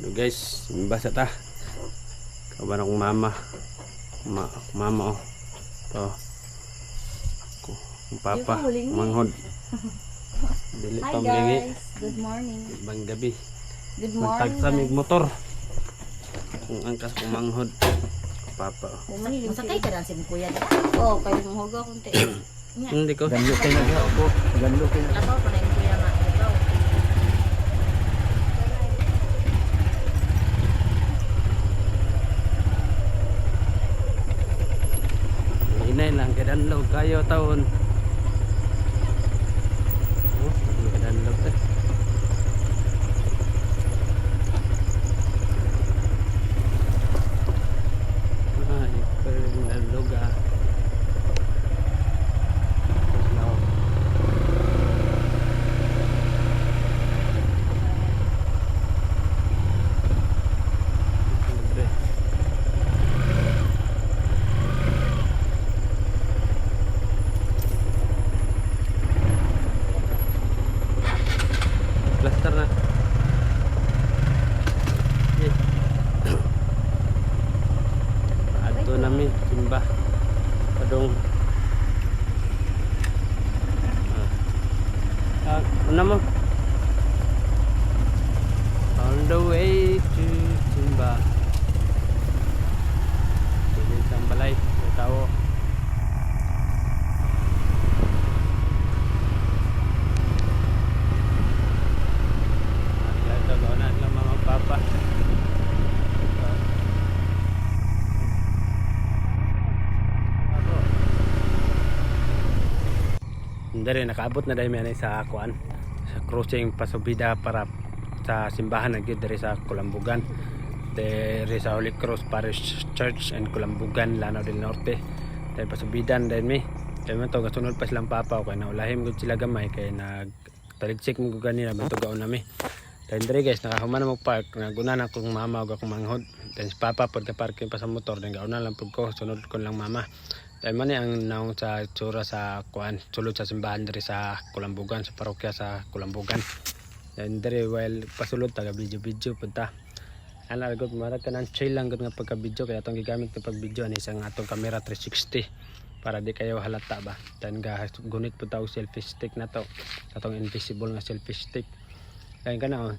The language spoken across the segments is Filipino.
So guys, basa ta. Kaban akong mama. Mama oh. To. Ang papa, manghod. Dili Hi pa mlingi. guys, good morning. Ibang gabi. Good morning. Magtagsamig motor. Kung angkas kong manghod. Papa. Masakay ka dan si kuya di ba? Oh, kayo mo hugo kunti. Hindi ko. Ganlo kayo na ako. Ganlo kayo na. Ako pa na yung kuya nga ikaw. Inay lang kadanlog kayo taon. Oh, kadanlog eh. Ay, kadanlog ah. Plaster na. Okay. Ato namin simba. Padong. Ano mo? On the way to simba. Pilih sambalay, tahu. Dari nakaabot na dahil may sa kuan sa crossing pasubida para sa simbahan na gyud dari sa Kulambugan, dari sa Holy Cross Parish Church and Kulambugan, Lanao del Norte. Dahil pasubidan dahil mi kay man to gasunod pa silang papa kay naulahim gud sila gamay kay nagtaligsik mo ganina man to gaon nami. Dahil dari guys nakahuman na mo park naguna na akong mama ug akong manghod. Dahil si papa pud ka parking pa sa motor dahil gaon na lang pud ko sunod ko lang mama. Dahil man ang naong sa tsura sa kuan sulod sa simbahan diri sa Kulambugan, sa parokya sa Kulambugan. And diri while pasulod taga video punta. Ana gud mara ka nang chill lang gud nga pagka video kaya atong gigamit ng pag video ani isang atong camera 360 para di kayo halata ba. Dan ga gunit pud taw selfie stick na to. Atong invisible nga selfie stick. Kaya kana oh.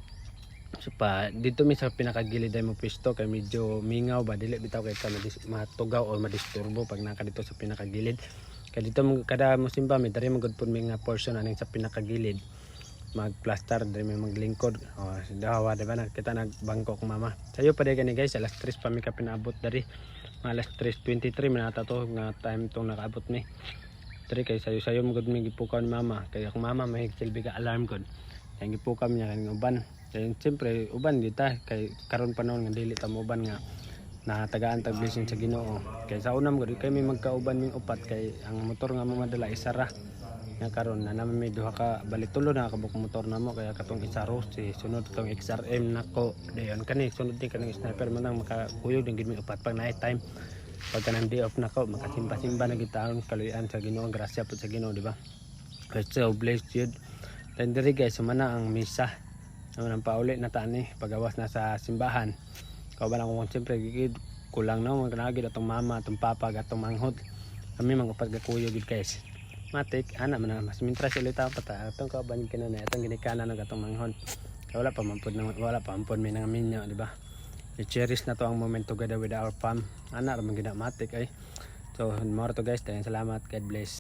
So pa dito mi sa pinakagilid ay mo pwesto kay medyo mingaw ba dili bitaw kay ka matugaw o madisturbo pag naka dito sa pinakagilid. Kay dito kada mo simba mi diri magud pud mi nga portion aning sa pinakagilid magplaster diri mi maglingkod. Oh dawa diba nakita nagbangko kong mama. Sayo pa gani guys alas 3 pa mi ka pinaabot dari. Alas 3:23 man ata to nga time tong nakaabot mi. Diri kay sayo magud mi gipukaw ni mama kay akong mama may silbi ka alarm gud. Kay gipukaw niya kan uban. Kaya siyempre uban kita kay karon panahon nga dili ta mo uban nga natagaan tag blessing sa Ginoo. Kay sa unam gud kay may magkauban ning upat kay ang motor nga mo madala isara. Nga karon na naman may duha ka balitulo na kabuk motor namo kaya katong isaro si sunod tong XRM nako dayon kani sunod din kanang sniper man nang makakuyog din gid mi upat pag night time. Pagka nang day off nako makasimba-simba na gitaon kaluyan sa Ginoo grasya pud sa Ginoo di ba. Kay so blessed yun. Then diri guys sumana ang misa. Naman ang pauli na tani pagawas na sa simbahan. Kauban ako kung siyempre kulang na mga kanagid atong mama, atong papa, atong manghod. Kami mga upat gakuyo gid guys. Matik ana man mas mintras ulit ta pata atong kauban kinana atong ginikana ng atong manghod. Kay wala pa mampod may nang minyo di ba? I-cherish na to ang moment together with our fam. Ana ra man gid matik ay. So more to guys, salamat, God bless.